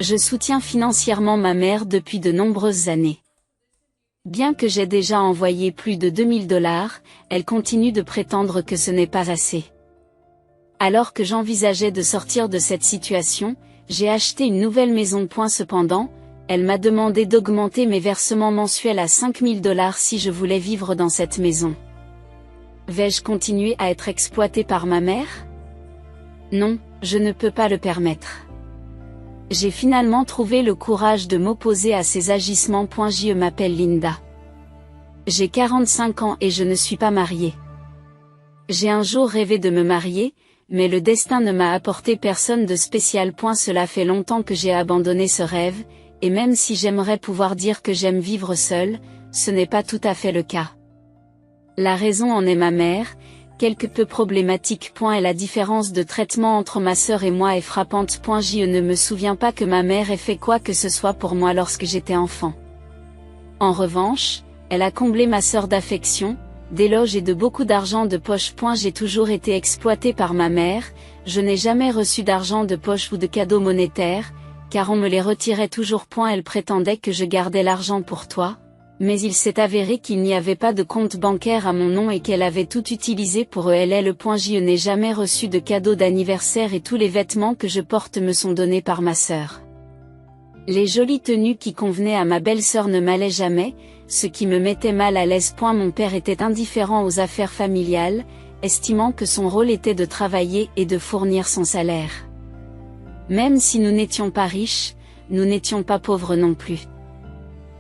Je soutiens financièrement ma mère depuis de nombreuses années. Bien que j'ai déjà envoyé plus de 2000 $, elle continue de prétendre que ce n'est pas assez. Alors que j'envisageais de sortir de cette situation, j'ai acheté une nouvelle maison. Cependant, elle m'a demandé d'augmenter mes versements mensuels à 5000 $ si je voulais vivre dans cette maison. Vais-je continuer à être exploitée par ma mère? Non, je ne peux pas le permettre. J'ai finalement trouvé le courage de m'opposer à ces agissements. Je m'appelle Linda. J'ai 45 ans et je ne suis pas mariée. J'ai un jour rêvé de me marier, mais le destin ne m'a apporté personne de spécial. Cela fait longtemps que j'ai abandonné ce rêve, et même si j'aimerais pouvoir dire que j'aime vivre seule, ce n'est pas tout à fait le cas. La raison en est ma mère, quelque peu problématique. Et la différence de traitement entre ma sœur et moi est frappante. Je ne me souviens pas que ma mère ait fait quoi que ce soit pour moi lorsque j'étais enfant. En revanche, elle a comblé ma sœur d'affection, d'éloges et de beaucoup d'argent de poche. J'ai toujours été exploitée par ma mère, je n'ai jamais reçu d'argent de poche ou de cadeaux monétaires, car on me les retirait toujours. Elle prétendait que je gardais l'argent pour toi, mais il s'est avéré qu'il n'y avait pas de compte bancaire à mon nom et qu'elle avait tout utilisé pour elle. Je n'ai jamais reçu de cadeau d'anniversaire et tous les vêtements que je porte me sont donnés par ma sœur. Les jolies tenues qui convenaient à ma belle-sœur ne m'allaient jamais, ce qui me mettait mal à l'aise. Mon père était indifférent aux affaires familiales, estimant que son rôle était de travailler et de fournir son salaire. Même si nous n'étions pas riches, nous n'étions pas pauvres non plus.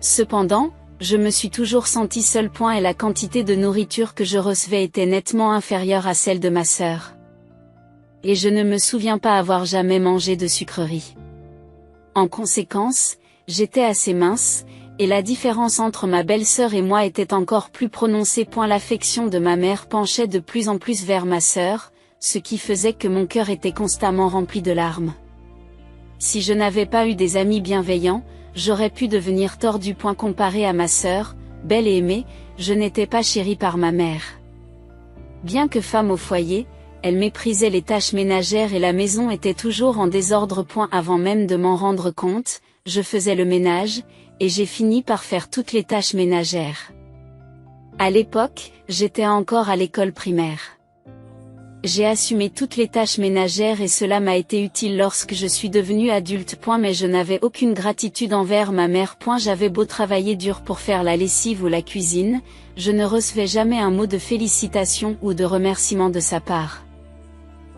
Cependant, je me suis toujours sentie seule. Et la quantité de nourriture que je recevais était nettement inférieure à celle de ma sœur. Et je ne me souviens pas avoir jamais mangé de sucreries. En conséquence, j'étais assez mince, et la différence entre ma belle-sœur et moi était encore plus prononcée. L'affection de ma mère penchait de plus en plus vers ma sœur, ce qui faisait que mon cœur était constamment rempli de larmes. Si je n'avais pas eu des amis bienveillants, j'aurais pu devenir tordue. Comparé à ma sœur, belle et aimée, je n'étais pas chérie par ma mère. Bien que femme au foyer, elle méprisait les tâches ménagères et la maison était toujours en désordre. Avant même de m'en rendre compte, je faisais le ménage, et j'ai fini par faire toutes les tâches ménagères. À l'époque, j'étais encore à l'école primaire. J'ai assumé toutes les tâches ménagères et cela m'a été utile lorsque je suis devenue adulte. Mais je n'avais aucune gratitude envers ma mère. J'avais beau travailler dur pour faire la lessive ou la cuisine, je ne recevais jamais un mot de félicitation ou de remerciement de sa part.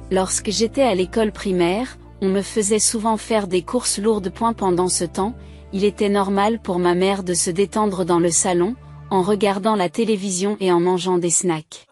Lorsque j'étais à l'école primaire, on me faisait souvent faire des courses lourdes. Pendant ce temps, il était normal pour ma mère de se détendre dans le salon, en regardant la télévision et en mangeant des snacks.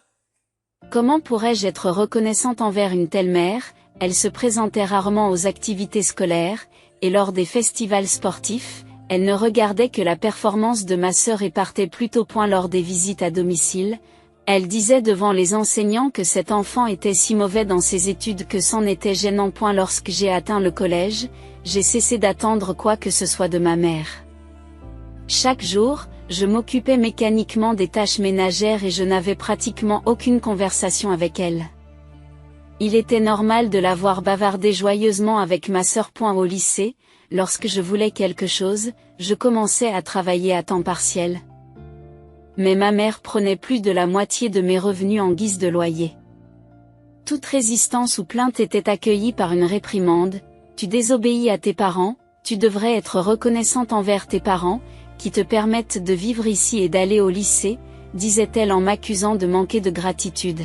Comment pourrais-je être reconnaissante envers une telle mère? Elle se présentait rarement aux activités scolaires, et lors des festivals sportifs, elle ne regardait que la performance de ma sœur et partait plutôt lors des visites à domicile. Elle disait devant les enseignants que cet enfant était si mauvais dans ses études que c'en était gênant. Lorsque j'ai atteint le collège, j'ai cessé d'attendre quoi que ce soit de ma mère. Chaque jour, je m'occupais mécaniquement des tâches ménagères et je n'avais pratiquement aucune conversation avec elle. Il était normal de la voir bavarder joyeusement avec ma sœur. Au lycée, lorsque je voulais quelque chose, je commençais à travailler à temps partiel. Mais ma mère prenait plus de la moitié de mes revenus en guise de loyer. Toute résistance ou plainte était accueillie par une réprimande. Tu désobéis à tes parents, tu devrais être reconnaissante envers tes parents, qui te permettent de vivre ici et d'aller au lycée, disait-elle en m'accusant de manquer de gratitude.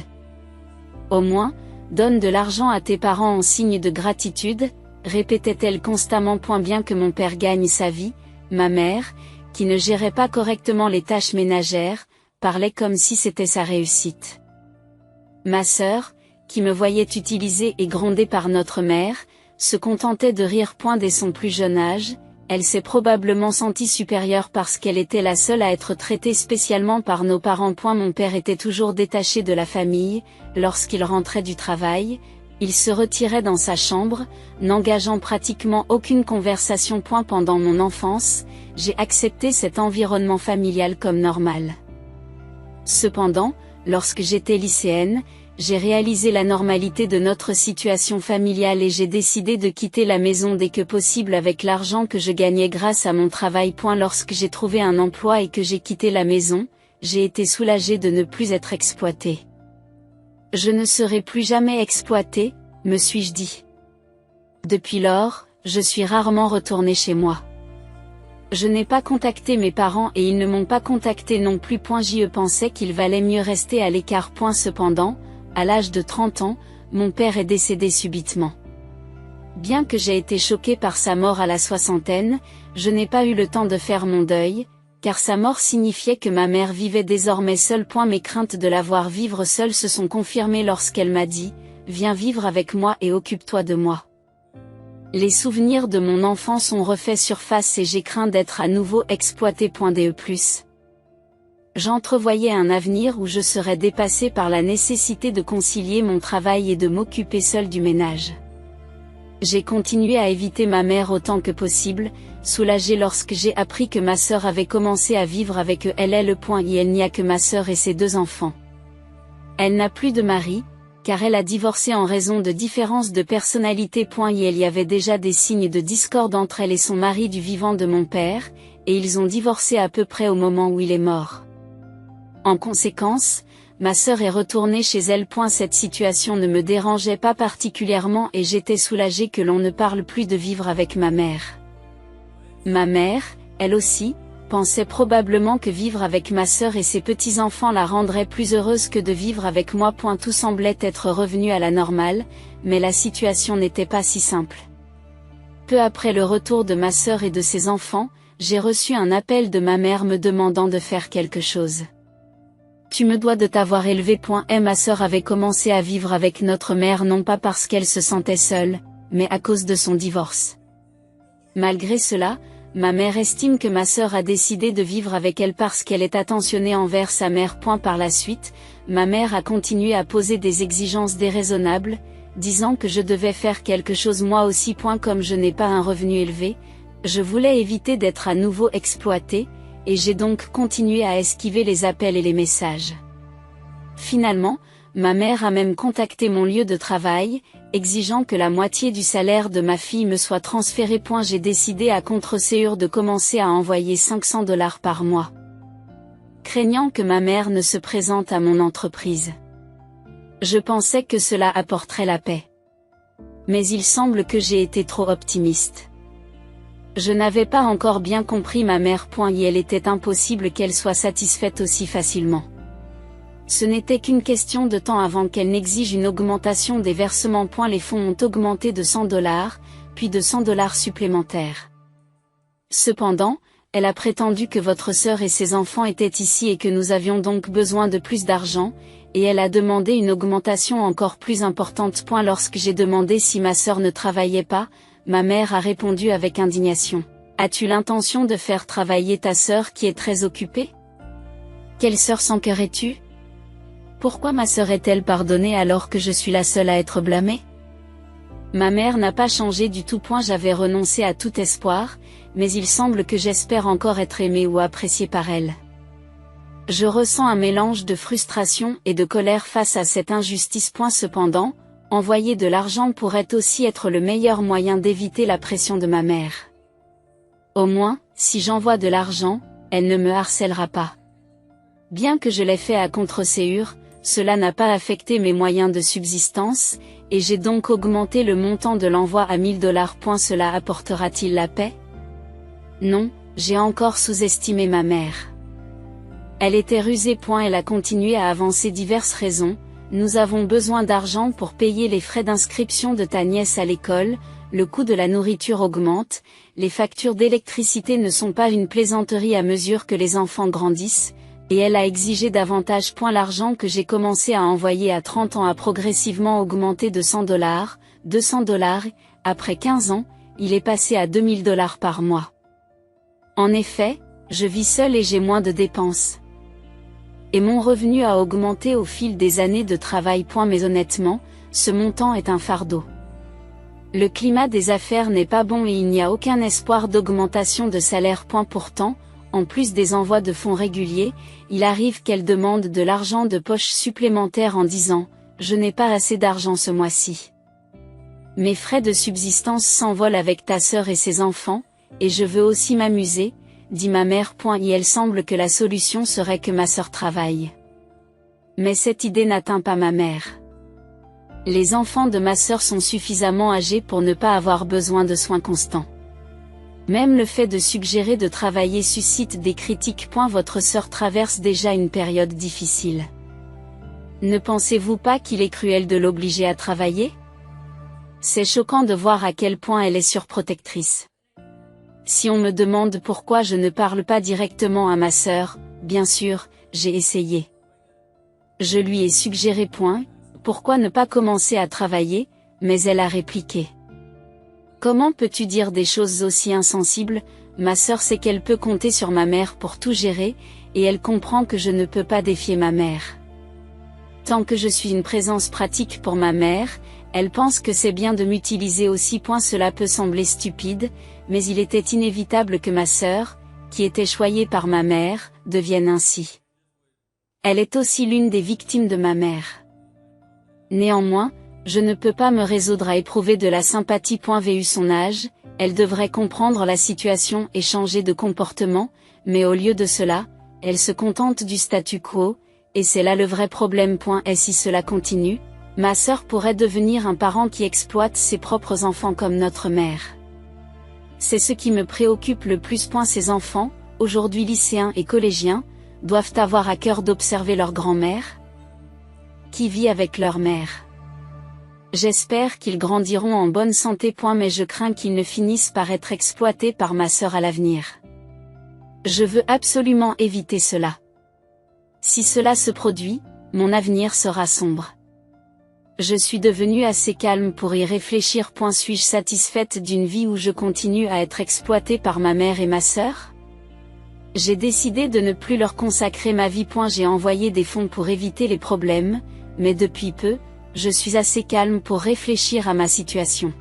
Au moins, donne de l'argent à tes parents en signe de gratitude, répétait-elle constamment. Bien que mon père gagne sa vie, ma mère, qui ne gérait pas correctement les tâches ménagères, parlait comme si c'était sa réussite. Ma sœur, qui me voyait utilisée et grondée par notre mère, se contentait de rire. Dès son plus jeune âge, elle s'est probablement sentie supérieure parce qu'elle était la seule à être traitée spécialement par nos parents. Mon père était toujours détaché de la famille, lorsqu'il rentrait du travail, il se retirait dans sa chambre, n'engageant pratiquement aucune conversation. Pendant mon enfance, j'ai accepté cet environnement familial comme normal. Cependant, lorsque j'étais lycéenne, j'ai réalisé la normalité de notre situation familiale et j'ai décidé de quitter la maison dès que possible avec l'argent que je gagnais grâce à mon travail. Lorsque j'ai trouvé un emploi et que j'ai quitté la maison, j'ai été soulagée de ne plus être exploitée. Je ne serai plus jamais exploitée, me suis-je dit. Depuis lors, je suis rarement retournée chez moi. Je n'ai pas contacté mes parents et ils ne m'ont pas contacté non plus. J'y pensais qu'il valait mieux rester à l'écart. Cependant, à l'âge de 30 ans, mon père est décédé subitement. Bien que j'ai été choquée par sa mort à la soixantaine, je n'ai pas eu le temps de faire mon deuil, car sa mort signifiait que ma mère vivait désormais seule. Mes craintes de la voir vivre seule se sont confirmées lorsqu'elle m'a dit « Viens vivre avec moi et occupe-toi de moi ». Les souvenirs de mon enfance ont refait surface et j'ai craint d'être à nouveau exploitée. J'entrevoyais un avenir où je serais dépassée par la nécessité de concilier mon travail et de m'occuper seule du ménage. J'ai continué à éviter ma mère autant que possible, soulagée lorsque j'ai appris que ma sœur avait commencé à vivre avec eux. Il n'y a que ma sœur et ses 2 enfants. Elle n'a plus de mari, car elle a divorcé en raison de différences de personnalité. Il y avait déjà des signes de discorde entre elle et son mari du vivant de mon père, et ils ont divorcé à peu près au moment où il est mort. En conséquence, ma sœur est retournée chez elle. Cette situation ne me dérangeait pas particulièrement et j'étais soulagée que l'on ne parle plus de vivre avec ma mère. Ma mère, elle aussi, pensait probablement que vivre avec ma sœur et ses petits-enfants la rendrait plus heureuse que de vivre avec moi. Tout semblait être revenu à la normale, mais la situation n'était pas si simple. Peu après le retour de ma sœur et de ses enfants, j'ai reçu un appel de ma mère me demandant de faire quelque chose. Tu me dois de t'avoir élevé. Ma sœur avait commencé à vivre avec notre mère non pas parce qu'elle se sentait seule, mais à cause de son divorce. Malgré cela, ma mère estime que ma sœur a décidé de vivre avec elle parce qu'elle est attentionnée envers sa mère. Par la suite, ma mère a continué à poser des exigences déraisonnables, disant que je devais faire quelque chose moi aussi. Comme je n'ai pas un revenu élevé, je voulais éviter d'être à nouveau exploitée, et j'ai donc continué à esquiver les appels et les messages. Finalement, ma mère a même contacté mon lieu de travail, exigeant que la moitié du salaire de ma fille me soit transféré. J'ai décidé à contre-séance de commencer à envoyer $500 par mois. Craignant que ma mère ne se présente à mon entreprise. Je pensais que cela apporterait la paix. Mais il semble que j'ai été trop optimiste. Je n'avais pas encore bien compris ma mère. Il était impossible qu'elle soit satisfaite aussi facilement. Ce n'était qu'une question de temps avant qu'elle n'exige une augmentation des versements. Les fonds ont augmenté de $100, puis de $100 supplémentaires. Cependant, elle a prétendu que votre sœur et ses enfants étaient ici et que nous avions donc besoin de plus d'argent, et elle a demandé une augmentation encore plus importante. Lorsque j'ai demandé si ma sœur ne travaillait pas, ma mère a répondu avec indignation. As-tu l'intention de faire travailler ta sœur qui est très occupée? Quelle sœur sans cœur es-tu? Pourquoi ma sœur est-elle pardonnée alors que je suis la seule à être blâmée? Ma mère n'a pas changé du tout. J'avais renoncé à tout espoir, mais il semble que j'espère encore être aimée ou appréciée par elle. Je ressens un mélange de frustration et de colère face à cette injustice. Cependant, envoyer de l'argent pourrait aussi être le meilleur moyen d'éviter la pression de ma mère. Au moins, si j'envoie de l'argent, elle ne me harcèlera pas. Bien que je l'ai fait à contre-séance, cela n'a pas affecté mes moyens de subsistance, et j'ai donc augmenté le montant de l'envoi à $1000. Cela apportera-t-il la paix? Non, j'ai encore sous-estimé ma mère. Elle était rusée. Elle a continué à avancer diverses raisons. Nous avons besoin d'argent pour payer les frais d'inscription de ta nièce à l'école, le coût de la nourriture augmente, les factures d'électricité ne sont pas une plaisanterie à mesure que les enfants grandissent, et elle a exigé davantage. L'argent que j'ai commencé à envoyer à 30 ans a progressivement augmenté de $100, $200, après 15 ans, il est passé à $2000 par mois. En effet, je vis seule et j'ai moins de dépenses. Et mon revenu a augmenté au fil des années de travail. Mais honnêtement, ce montant est un fardeau. Le climat des affaires n'est pas bon et il n'y a aucun espoir d'augmentation de salaire. Pourtant, en plus des envois de fonds réguliers, il arrive qu'elle demande de l'argent de poche supplémentaire en disant « je n'ai pas assez d'argent ce mois-ci. Mes frais de subsistance s'envolent avec ta sœur et ses enfants, et je veux aussi m'amuser, dit ma mère. Il semble que la solution serait que ma sœur travaille. Mais cette idée n'atteint pas ma mère. Les enfants de ma sœur sont suffisamment âgés pour ne pas avoir besoin de soins constants. Même le fait de suggérer de travailler suscite des critiques. Votre sœur traverse déjà une période difficile. Ne pensez-vous pas qu'il est cruel de l'obliger à travailler ? C'est choquant de voir à quel point elle est surprotectrice. Si on me demande pourquoi je ne parle pas directement à ma sœur, bien sûr, j'ai essayé. Je lui ai suggéré. Pourquoi ne pas commencer à travailler, mais elle a répliqué. Comment peux-tu dire des choses aussi insensibles ? Ma sœur sait qu'elle peut compter sur ma mère pour tout gérer, et elle comprend que je ne peux pas défier ma mère. Tant que je suis une présence pratique pour ma mère, elle pense que c'est bien de m'utiliser aussi. Cela peut sembler stupide, mais il était inévitable que ma sœur, qui était choyée par ma mère, devienne ainsi. Elle est aussi l'une des victimes de ma mère. Néanmoins, je ne peux pas me résoudre à éprouver de la sympathie. Vu son âge, elle devrait comprendre la situation et changer de comportement, mais au lieu de cela, elle se contente du statu quo, et c'est là le vrai problème. Et si cela continue, ma sœur pourrait devenir un parent qui exploite ses propres enfants comme notre mère. C'est ce qui me préoccupe le plus. Ces enfants, aujourd'hui lycéens et collégiens, doivent avoir à cœur d'observer leur grand-mère, qui vit avec leur mère. J'espère qu'ils grandiront en bonne santé. Mais je crains qu'ils ne finissent par être exploités par ma sœur à l'avenir. Je veux absolument éviter cela. Si cela se produit, mon avenir sera sombre. Je suis devenue assez calme pour y réfléchir. Suis-je satisfaite d'une vie où je continue à être exploitée par ma mère et ma sœur ? J'ai décidé de ne plus leur consacrer ma vie. J'ai envoyé des fonds pour éviter les problèmes, mais depuis peu, je suis assez calme pour réfléchir à ma situation.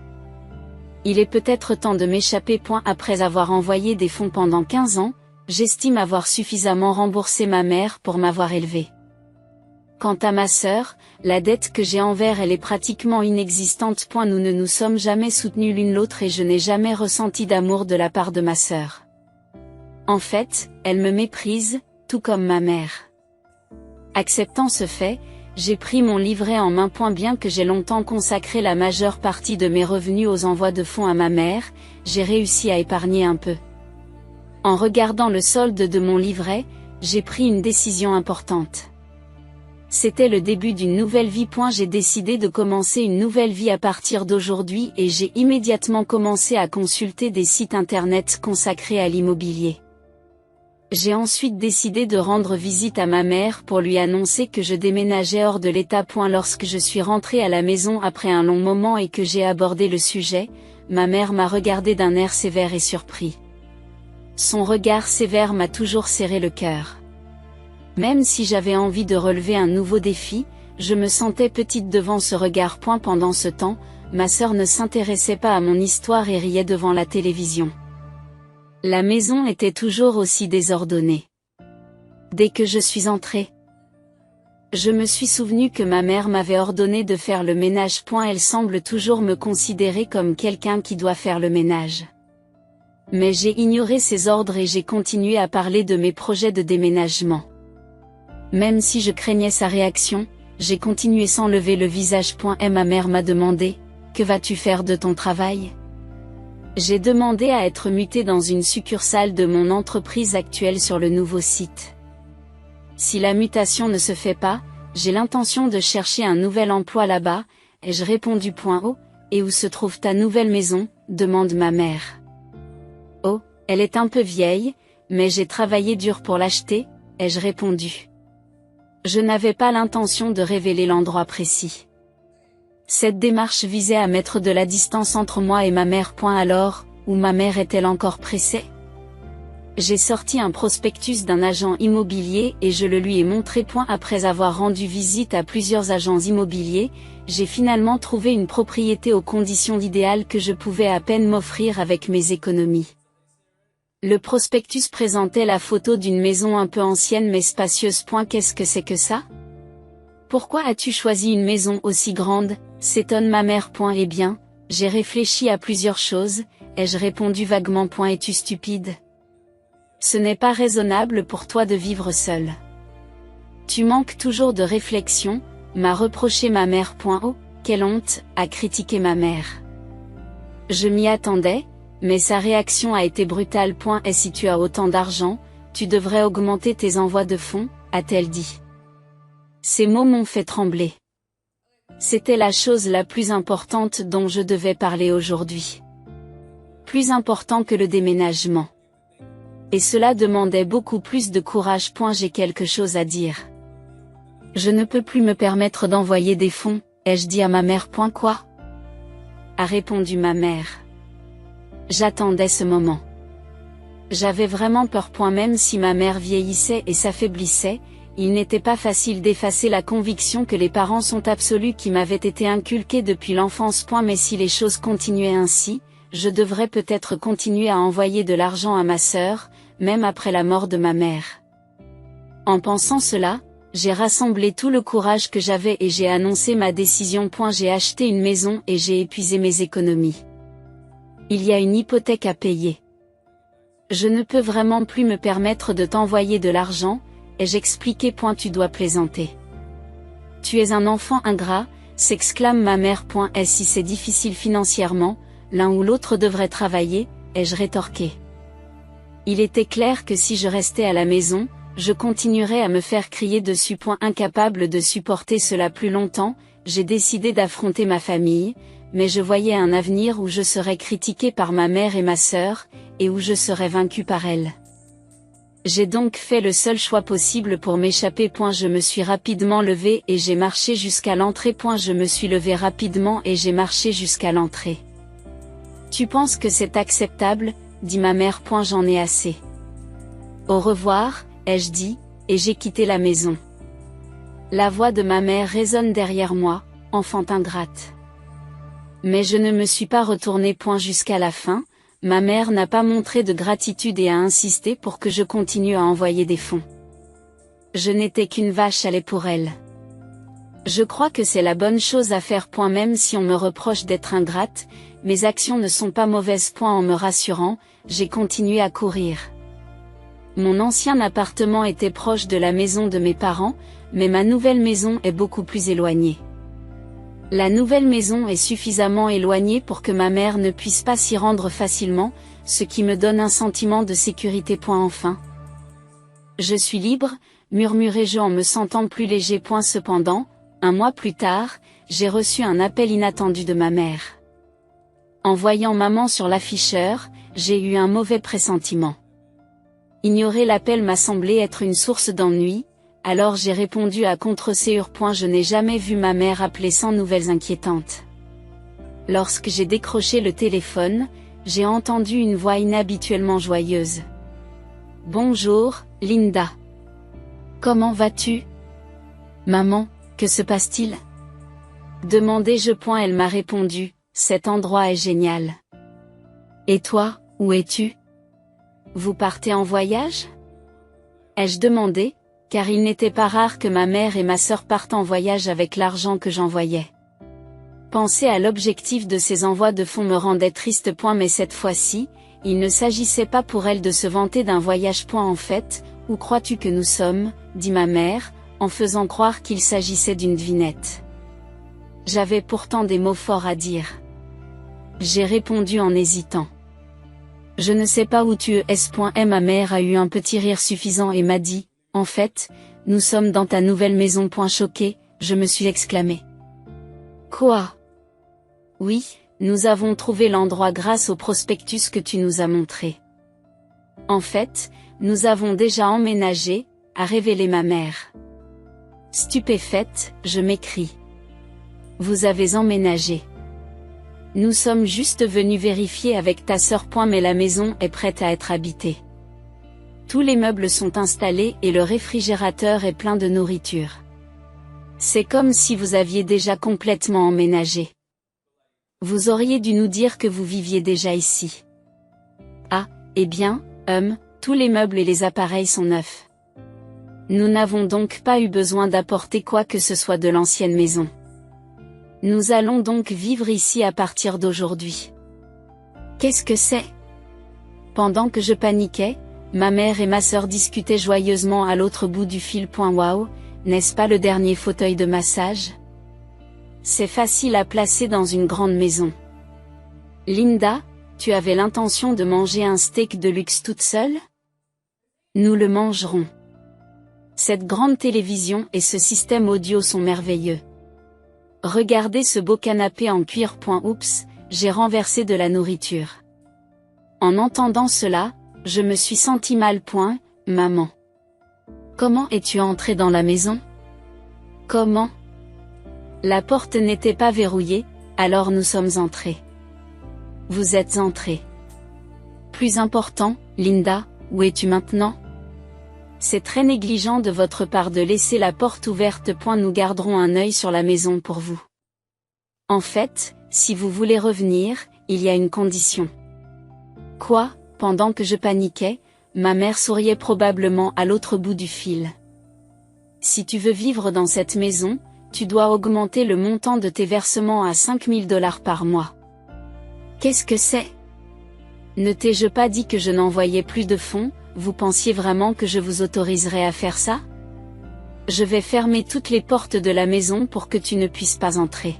Il est peut-être temps de m'échapper. Après avoir envoyé des fonds pendant 15 ans, j'estime avoir suffisamment remboursé ma mère pour m'avoir élevée. Quant à ma sœur, la dette que j'ai envers elle est pratiquement inexistante. Nous ne nous sommes jamais soutenus l'une l'autre et je n'ai jamais ressenti d'amour de la part de ma sœur. En fait, elle me méprise, tout comme ma mère. Acceptant ce fait, j'ai pris mon livret en main. Bien que j'ai longtemps consacré la majeure partie de mes revenus aux envois de fonds à ma mère, j'ai réussi à épargner un peu. En regardant le solde de mon livret, j'ai pris une décision importante. C'était le début d'une nouvelle vie. J'ai décidé de commencer une nouvelle vie à partir d'aujourd'hui et j'ai immédiatement commencé à consulter des sites internet consacrés à l'immobilier. J'ai ensuite décidé de rendre visite à ma mère pour lui annoncer que je déménageais hors de l'État. Lorsque je suis rentrée à la maison après un long moment et que j'ai abordé le sujet, ma mère m'a regardé d'un air sévère et surpris. Son regard sévère m'a toujours serré le cœur. Même si j'avais envie de relever un nouveau défi, je me sentais petite devant ce regard. Pendant ce temps, ma sœur ne s'intéressait pas à mon histoire et riait devant la télévision. La maison était toujours aussi désordonnée. Dès que je suis entrée, je me suis souvenu que ma mère m'avait ordonné de faire le ménage. Elle semble toujours me considérer comme quelqu'un qui doit faire le ménage. Mais j'ai ignoré ses ordres et j'ai continué à parler de mes projets de déménagement. Même si je craignais sa réaction, j'ai continué sans lever le visage. Et ma mère m'a demandé, « Que vas-tu faire de ton travail ?» J'ai demandé à être mutée dans une succursale de mon entreprise actuelle sur le nouveau site. Si la mutation ne se fait pas, j'ai l'intention de chercher un nouvel emploi là-bas, ai-je répondu. Oh, et où se trouve ta nouvelle maison, demande ma mère. Oh, elle est un peu vieille, mais j'ai travaillé dur pour l'acheter, ai-je répondu. Je n'avais pas l'intention de révéler l'endroit précis. Cette démarche visait à mettre de la distance entre moi et ma mère. Alors, où ma mère est-elle encore pressée ? J'ai sorti un prospectus d'un agent immobilier et je le lui ai montré. Après avoir rendu visite à plusieurs agents immobiliers, j'ai finalement trouvé une propriété aux conditions idéales que je pouvais à peine m'offrir avec mes économies. Le prospectus présentait la photo d'une maison un peu ancienne mais spacieuse. Qu'est-ce que c'est que ça ? Pourquoi as-tu choisi une maison aussi grande, s'étonne ma mère. Eh bien, j'ai réfléchi à plusieurs choses, ai-je répondu vaguement. Es-tu stupide? Ce n'est pas raisonnable pour toi de vivre seul. Tu manques toujours de réflexion, m'a reproché ma mère. Oh, quelle honte, a critiqué ma mère. Je m'y attendais, mais sa réaction a été brutale. Et si tu as autant d'argent, tu devrais augmenter tes envois de fonds, a-t-elle dit. Ces mots m'ont fait trembler. C'était la chose la plus importante dont je devais parler aujourd'hui. Plus important que le déménagement. Et cela demandait beaucoup plus de courage. J'ai quelque chose à dire. Je ne peux plus me permettre d'envoyer des fonds, ai-je dit à ma mère. Quoi? A répondu ma mère. J'attendais ce moment. J'avais vraiment peur. Même si ma mère vieillissait et s'affaiblissait, il n'était pas facile d'effacer la conviction que les parents sont absolus qui m'avait été inculquée depuis l'enfance. Mais si les choses continuaient ainsi, je devrais peut-être continuer à envoyer de l'argent à ma sœur, même après la mort de ma mère. En pensant cela, j'ai rassemblé tout le courage que j'avais et j'ai annoncé ma décision. J'ai acheté une maison et j'ai épuisé mes économies. Il y a une hypothèque à payer. Je ne peux vraiment plus me permettre de t'envoyer de l'argent, ai-je expliqué. Tu dois plaisanter. Tu es un enfant ingrat, s'exclame ma mère. Et si c'est difficile financièrement, l'un ou l'autre devrait travailler, ai-je rétorqué. Il était clair que si je restais à la maison, je continuerais à me faire crier dessus. Incapable de supporter cela plus longtemps, j'ai décidé d'affronter ma famille, mais je voyais un avenir où je serais critiqué par ma mère et ma sœur, et où je serais vaincu par elles. J'ai donc fait le seul choix possible pour m'échapper. Je me suis rapidement levé et j'ai marché jusqu'à l'entrée. Je me suis levé rapidement et j'ai marché jusqu'à l'entrée. Tu penses que c'est acceptable, dit ma mère. J'en ai assez. Au revoir, ai-je dit, et j'ai quitté la maison. La voix de ma mère résonne derrière moi, enfant ingrate. Mais je ne me suis pas retournée. Jusqu'à la fin, ma mère n'a pas montré de gratitude et a insisté pour que je continue à envoyer des fonds. Je n'étais qu'une vache à lait pour elle. Je crois que c'est la bonne chose à faire. Même si on me reproche d'être ingrate, mes actions ne sont pas mauvaises. En me rassurant, j'ai continué à courir. Mon ancien appartement était proche de la maison de mes parents, mais ma nouvelle maison est beaucoup plus éloignée. La nouvelle maison est suffisamment éloignée pour que ma mère ne puisse pas s'y rendre facilement, ce qui me donne un sentiment de sécurité. Enfin. Je suis libre, murmurai-je en me sentant plus léger. Cependant, un mois plus tard, j'ai reçu un appel inattendu de ma mère. En voyant maman sur l'afficheur, j'ai eu un mauvais pressentiment. Ignorer l'appel m'a semblé être une source d'ennui, alors j'ai répondu à contre-séure. Je n'ai jamais vu ma mère appeler sans nouvelles inquiétantes. Lorsque j'ai décroché le téléphone, j'ai entendu une voix inhabituellement joyeuse. Bonjour, Linda. Comment vas-tu? Maman, que se passe-t-il? Demandai-je. Elle m'a répondu, cet endroit est génial. Et toi, où es-tu? Vous partez en voyage? Ai-je demandé, car il n'était pas rare que ma mère et ma sœur partent en voyage avec l'argent que j'envoyais. Penser à l'objectif de ces envois de fonds me rendait triste. Mais cette fois-ci, il ne s'agissait pas pour elle de se vanter d'un voyage. En fait, où crois-tu que nous sommes, dit ma mère, en faisant croire qu'il s'agissait d'une devinette. J'avais pourtant des mots forts à dire. J'ai répondu en hésitant. Je ne sais pas où tu es. Ma mère a eu un petit rire suffisant et m'a dit, en fait, nous sommes dans ta nouvelle maison. Choquée, je me suis exclamé. Quoi? Oui, nous avons trouvé l'endroit grâce au prospectus que tu nous as montré. En fait, nous avons déjà emménagé, a révélé ma mère. Stupéfaite, je m'écrie. Vous avez emménagé. Nous sommes juste venus vérifier avec ta sœur. Mais la maison est prête à être habitée. Tous les meubles sont installés et le réfrigérateur est plein de nourriture. C'est comme si vous aviez déjà complètement emménagé. Vous auriez dû nous dire que vous viviez déjà ici. Ah, eh bien, tous les meubles et les appareils sont neufs. Nous n'avons donc pas eu besoin d'apporter quoi que ce soit de l'ancienne maison. Nous allons donc vivre ici à partir d'aujourd'hui. Qu'est-ce que c'est? Pendant que je paniquais, ma mère et ma sœur discutaient joyeusement à l'autre bout du fil. Waouh, n'est-ce pas le dernier fauteuil de massage? C'est facile à placer dans une grande maison. Linda, tu avais l'intention de manger un steak de luxe toute seule? Nous le mangerons. Cette grande télévision et ce système audio sont merveilleux. Regardez ce beau canapé en cuir. Oups, j'ai renversé de la nourriture. En entendant cela, je me suis senti mal. Maman. Comment es-tu entrée dans la maison? Comment? La porte n'était pas verrouillée, alors nous sommes entrés. Vous êtes entrée. Plus important, Linda, où es-tu maintenant? C'est très négligent de votre part de laisser la porte ouverte. Nous garderons un œil sur la maison pour vous. En fait, si vous voulez revenir, il y a une condition. Quoi? Pendant que je paniquais, ma mère souriait probablement à l'autre bout du fil. Si tu veux vivre dans cette maison, tu dois augmenter le montant de tes versements à 5 000 $ par mois. Qu'est-ce que c'est? Ne t'ai-je pas dit que je n'envoyais plus de fonds? Vous pensiez vraiment que je vous autoriserais à faire ça? Je vais fermer toutes les portes de la maison pour que tu ne puisses pas entrer.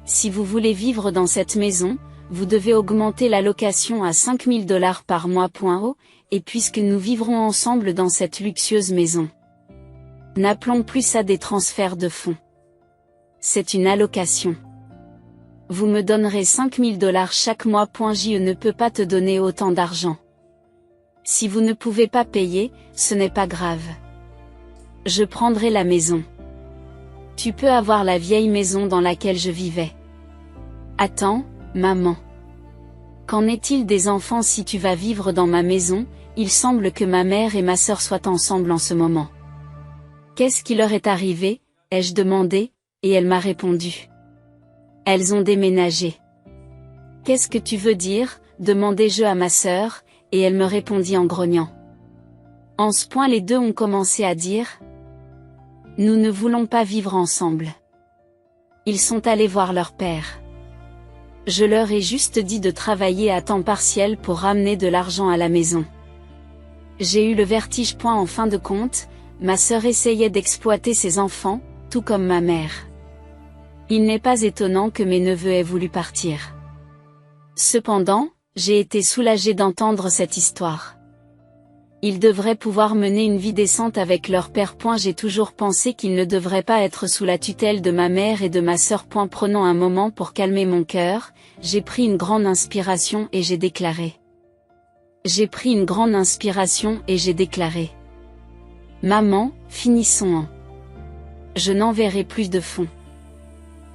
Si vous voulez vivre dans cette maison, vous devez augmenter la location à 5 000 $ par mois. Et puisque nous vivrons ensemble dans cette luxueuse maison. N'appelons plus ça des transferts de fonds. C'est une allocation. Vous me donnerez 5 000 $ chaque mois. Je ne peux pas te donner autant d'argent. Si vous ne pouvez pas payer, ce n'est pas grave. Je prendrai la maison. Tu peux avoir la vieille maison dans laquelle je vivais. Attends, maman. Qu'en est-il des enfants si tu vas vivre dans ma maison? Il semble que ma mère et ma sœur soient ensemble en ce moment. Qu'est-ce qui leur est arrivé? Ai-je demandé, et elle m'a répondu. Elles ont déménagé. Qu'est-ce que tu veux dire? Demandai-je à ma sœur, et elle me répondit en grognant. En ce point les deux ont commencé à dire. Nous ne voulons pas vivre ensemble. Ils sont allés voir leur père. Je leur ai juste dit de travailler à temps partiel pour ramener de l'argent à la maison. J'ai eu le vertige. En fin de compte, ma sœur essayait d'exploiter ses enfants, tout comme ma mère. Il n'est pas étonnant que mes neveux aient voulu partir. Cependant, j'ai été soulagée d'entendre cette histoire. Ils devraient pouvoir mener une vie décente avec leur père. J'ai toujours pensé qu'ils ne devraient pas être sous la tutelle de ma mère et de ma sœur. Prenons un moment pour calmer mon cœur, j'ai pris une grande inspiration et j'ai déclaré. Maman, finissons en. Je n'enverrai plus de fonds.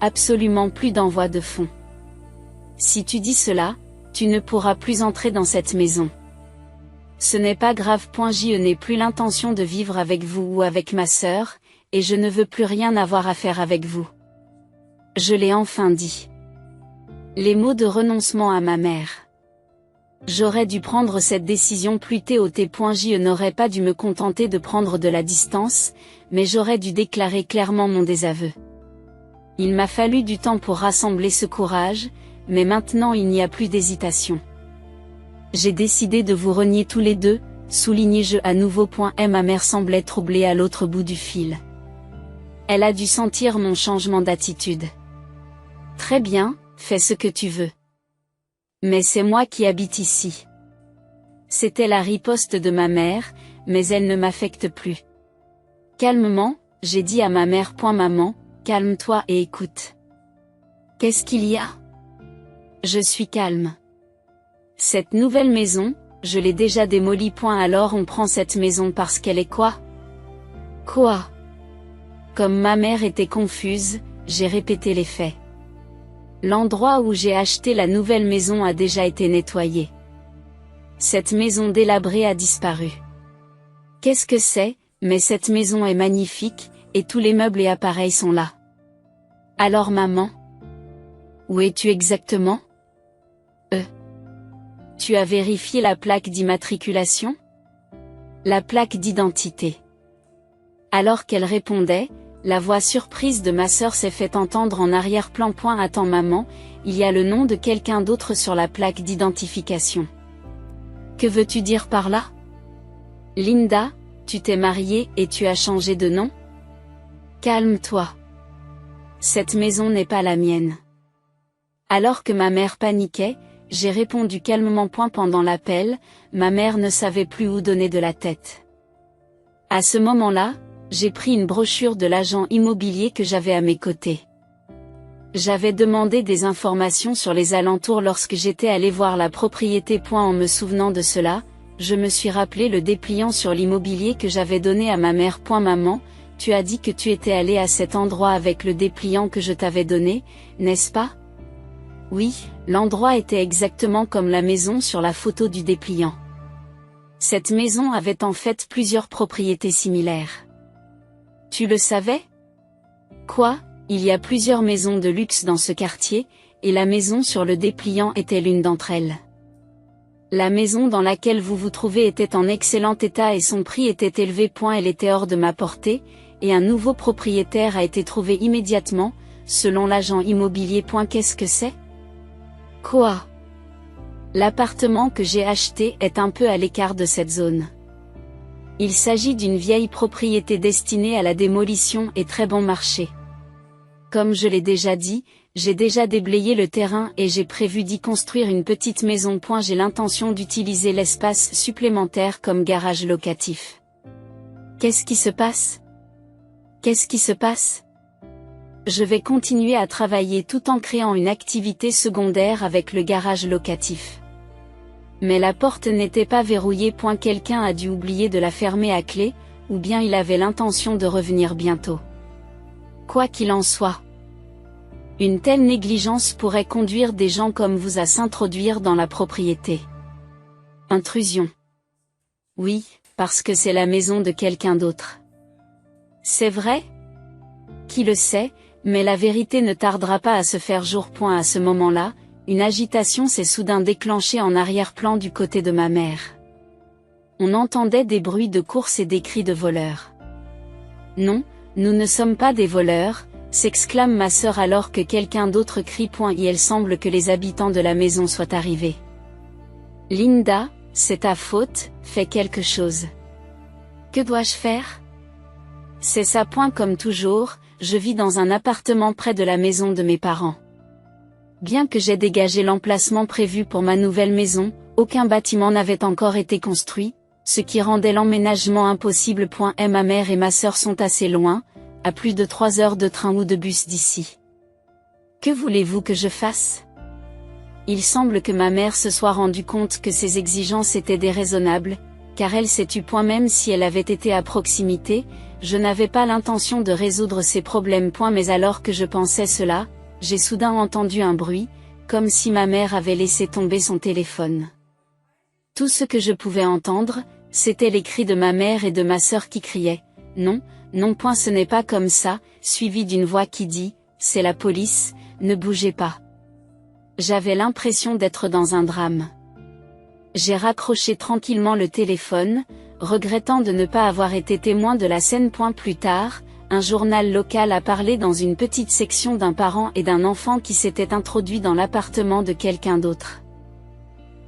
Absolument plus d'envoi de fonds. Si tu dis cela, tu ne pourras plus entrer dans cette maison. Ce n'est pas grave. Je n'ai plus l'intention de vivre avec vous ou avec ma sœur, et je ne veux plus rien avoir à faire avec vous. Je l'ai enfin dit. Les mots de renoncement à ma mère. J'aurais dû prendre cette décision plus tôt. Je n'aurais pas dû me contenter de prendre de la distance, mais j'aurais dû déclarer clairement mon désaveu. Il m'a fallu du temps pour rassembler ce courage, mais maintenant il n'y a plus d'hésitation. J'ai décidé de vous renier tous les deux, soulignai-je à nouveau. Ma mère semblait troublée à l'autre bout du fil. Elle a dû sentir mon changement d'attitude. Très bien, fais ce que tu veux. Mais c'est moi qui habite ici. C'était la riposte de ma mère, mais elle ne m'affecte plus. Calmement, j'ai dit à ma mère. Maman, calme-toi et écoute. Qu'est-ce qu'il y a? Je suis calme. Cette nouvelle maison, je l'ai déjà démolie. Alors on prend cette maison parce qu'elle est quoi? Quoi? Comme ma mère était confuse, j'ai répété les faits. L'endroit où j'ai acheté la nouvelle maison a déjà été nettoyé. Cette maison délabrée a disparu. Qu'est-ce que c'est? Mais cette maison est magnifique, et tous les meubles et appareils sont là. Alors maman? Où es-tu exactement? Tu as vérifié la plaque d'immatriculation? La plaque d'identité. Alors qu'elle répondait, la voix surprise de ma sœur s'est fait entendre en arrière-plan. Attends maman, il y a le nom de quelqu'un d'autre sur la plaque d'identification. Que veux-tu dire par là? Linda, tu t'es mariée et tu as changé de nom? Calme-toi. Cette maison n'est pas la mienne. Alors que ma mère paniquait, j'ai répondu calmement. Pendant l'appel, ma mère ne savait plus où donner de la tête. À ce moment-là, j'ai pris une brochure de l'agent immobilier que j'avais à mes côtés. J'avais demandé des informations sur les alentours lorsque j'étais allé voir la propriété. En me souvenant de cela, je me suis rappelé le dépliant sur l'immobilier que j'avais donné à ma mère. Maman, tu as dit que tu étais allé à cet endroit avec le dépliant que je t'avais donné, n'est-ce pas? Oui, l'endroit était exactement comme la maison sur la photo du dépliant. Cette maison avait en fait plusieurs propriétés similaires. Tu le savais? Quoi? Il y a plusieurs maisons de luxe dans ce quartier, et la maison sur le dépliant était l'une d'entre elles. La maison dans laquelle vous vous trouvez était en excellent état et son prix était élevé. Elle était hors de ma portée, et un nouveau propriétaire a été trouvé immédiatement, selon l'agent immobilier. Qu'est-ce que c'est? Quoi? L'appartement que j'ai acheté est un peu à l'écart de cette zone. Il s'agit d'une vieille propriété destinée à la démolition et très bon marché. Comme je l'ai déjà dit, j'ai déjà déblayé le terrain et j'ai prévu d'y construire une petite maison. J'ai l'intention d'utiliser l'espace supplémentaire comme garage locatif. Qu'est-ce qui se passe? Qu'est-ce qui se passe? Je vais continuer à travailler tout en créant une activité secondaire avec le garage locatif. Mais la porte n'était pas verrouillée. Quelqu'un a dû oublier de la fermer à clé, ou bien il avait l'intention de revenir bientôt. Quoi qu'il en soit, une telle négligence pourrait conduire des gens comme vous à s'introduire dans la propriété. Intrusion. Oui, parce que c'est la maison de quelqu'un d'autre. C'est vrai? Qui le sait, mais la vérité ne tardera pas à se faire jour. À ce moment-là, une agitation s'est soudain déclenchée en arrière-plan du côté de ma mère. On entendait des bruits de course et des cris de voleurs. Non, nous ne sommes pas des voleurs, s'exclame ma sœur alors que quelqu'un d'autre crie. Et il semble que les habitants de la maison soient arrivés. Linda, c'est ta faute, fais quelque chose. Que dois-je faire? C'est ça. Comme toujours, je vis dans un appartement près de la maison de mes parents. Bien que j'ai dégagé l'emplacement prévu pour ma nouvelle maison, aucun bâtiment n'avait encore été construit, ce qui rendait l'emménagement impossible. Ma mère et ma sœur sont assez loin, à plus de 3 heures de train ou de bus d'ici. Que voulez-vous que je fasse? Il semble que ma mère se soit rendue compte que ses exigences étaient déraisonnables, car elle s'est tue. Même si elle avait été à proximité, je n'avais pas l'intention de résoudre ses problèmes. Mais alors que je pensais cela, j'ai soudain entendu un bruit, comme si ma mère avait laissé tomber son téléphone. Tout ce que je pouvais entendre, c'était les cris de ma mère et de ma sœur qui criaient « Non, non, ce n'est pas comme ça », suivi d'une voix qui dit « C'est la police, ne bougez pas ». J'avais l'impression d'être dans un drame. J'ai raccroché tranquillement le téléphone, regrettant de ne pas avoir été témoin de la scène. Plus tard, un journal local a parlé dans une petite section d'un parent et d'un enfant qui s'était introduit dans l'appartement de quelqu'un d'autre.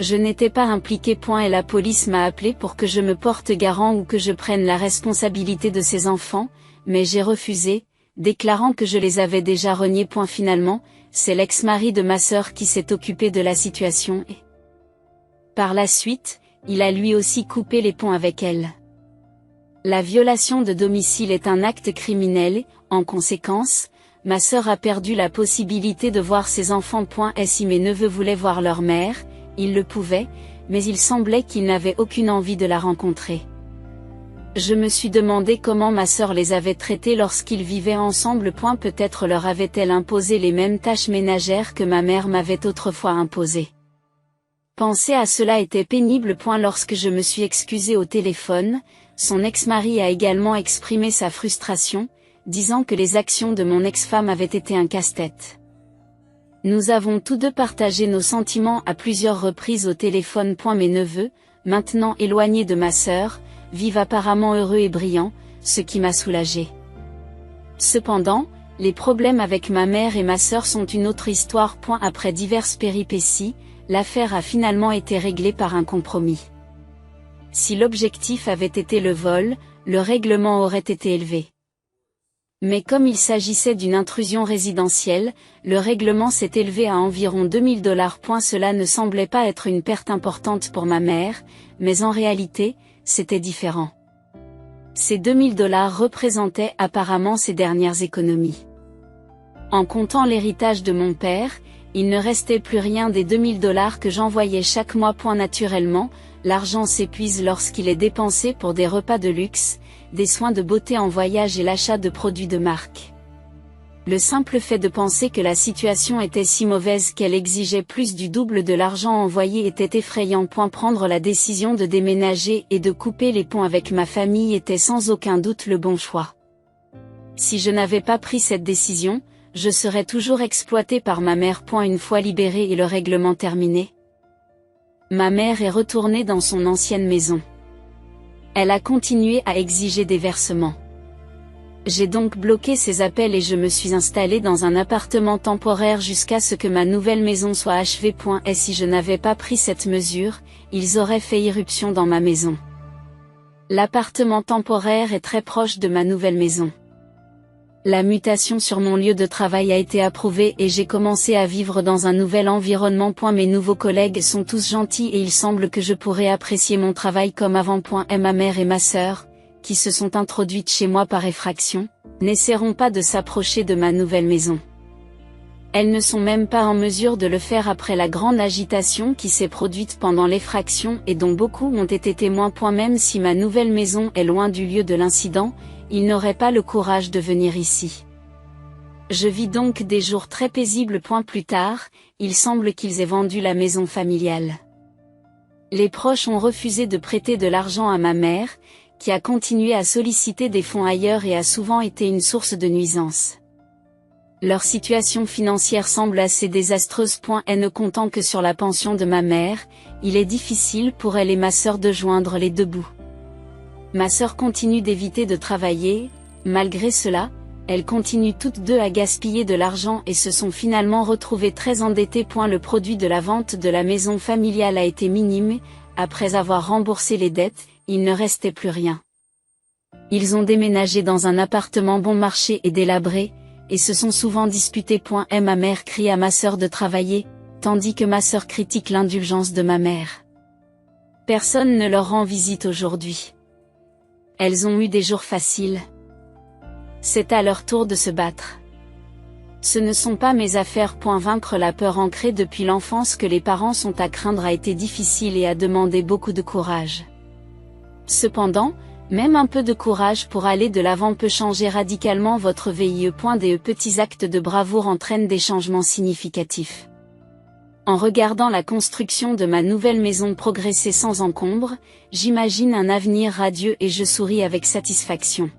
Je n'étais pas impliqué. Et la police m'a appelé pour que je me porte garant ou que je prenne la responsabilité de ces enfants, mais j'ai refusé, déclarant que je les avais déjà reniés. Finalement, c'est l'ex-mari de ma sœur qui s'est occupé de la situation et, par la suite, il a lui aussi coupé les ponts avec elle. La violation de domicile est un acte criminel, en conséquence, ma sœur a perdu la possibilité de voir ses enfants. Si mes neveux voulaient voir leur mère, ils le pouvaient, mais il semblait qu'ils n'avaient aucune envie de la rencontrer. Je me suis demandé comment ma sœur les avait traités lorsqu'ils vivaient ensemble. Peut-être leur avait-elle imposé les mêmes tâches ménagères que ma mère m'avait autrefois imposées. Penser à cela était pénible. Lorsque je me suis excusée au téléphone, son ex-mari a également exprimé sa frustration, disant que les actions de mon ex-femme avaient été un casse-tête. Nous avons tous deux partagé nos sentiments à plusieurs reprises au téléphone. Mes neveux, maintenant éloignés de ma sœur, vivent apparemment heureux et brillants, ce qui m'a soulagée. Cependant, les problèmes avec ma mère et ma sœur sont une autre histoire. Après diverses péripéties, l'affaire a finalement été réglée par un compromis. Si l'objectif avait été le vol, le règlement aurait été élevé. Mais comme il s'agissait d'une intrusion résidentielle, le règlement s'est élevé à environ $2000. Cela ne semblait pas être une perte importante pour ma mère, mais en réalité, c'était différent. Ces $2000 représentaient apparemment ses dernières économies. En comptant l'héritage de mon père, il ne restait plus rien des $2000 que j'envoyais chaque mois. Naturellement, l'argent s'épuise lorsqu'il est dépensé pour des repas de luxe, des soins de beauté en voyage et l'achat de produits de marque. Le simple fait de penser que la situation était si mauvaise qu'elle exigeait plus du double de l'argent envoyé était effrayant. Prendre la décision de déménager et de couper les ponts avec ma famille était sans aucun doute le bon choix. Si je n'avais pas pris cette décision, je serais toujours exploitée par ma mère. Une fois libérée et le règlement terminé, ma mère est retournée dans son ancienne maison. Elle a continué à exiger des versements. J'ai donc bloqué ses appels et je me suis installée dans un appartement temporaire jusqu'à ce que ma nouvelle maison soit achevée. Et si je n'avais pas pris cette mesure, ils auraient fait irruption dans ma maison. L'appartement temporaire est très proche de ma nouvelle maison. La mutation sur mon lieu de travail a été approuvée et j'ai commencé à vivre dans un nouvel environnement. Mes nouveaux collègues sont tous gentils et il semble que je pourrai apprécier mon travail comme avant. Ma mère et ma sœur, qui se sont introduites chez moi par effraction, n'essaieront pas de s'approcher de ma nouvelle maison. Elles ne sont même pas en mesure de le faire après la grande agitation qui s'est produite pendant l'effraction et dont beaucoup ont été témoins. Même si ma nouvelle maison est loin du lieu de l'incident, ils n'auraient pas le courage de venir ici. Je vis donc des jours très paisibles. Plus tard, il semble qu'ils aient vendu la maison familiale. Les proches ont refusé de prêter de l'argent à ma mère, qui a continué à solliciter des fonds ailleurs et a souvent été une source de nuisance. Leur situation financière semble assez désastreuse. Ne comptant que sur la pension de ma mère, il est difficile pour elle et ma sœur de joindre les deux bouts. Ma sœur continue d'éviter de travailler, malgré cela, elles continuent toutes deux à gaspiller de l'argent et se sont finalement retrouvées très endettées. Le produit de la vente de la maison familiale a été minime, après avoir remboursé les dettes, il ne restait plus rien. Ils ont déménagé dans un appartement bon marché et délabré, et se sont souvent disputés. Ma mère crie à ma sœur de travailler, tandis que ma sœur critique l'indulgence de ma mère. Personne ne leur rend visite aujourd'hui. Elles ont eu des jours faciles. C'est à leur tour de se battre. Ce ne sont pas mes affaires. Vaincre la peur ancrée depuis l'enfance que les parents sont à craindre a été difficile et a demandé beaucoup de courage. Cependant, même un peu de courage pour aller de l'avant peut changer radicalement votre vie. Des petits actes de bravoure entraînent des changements significatifs. En regardant la construction de ma nouvelle maison progresser sans encombre, j'imagine un avenir radieux et je souris avec satisfaction.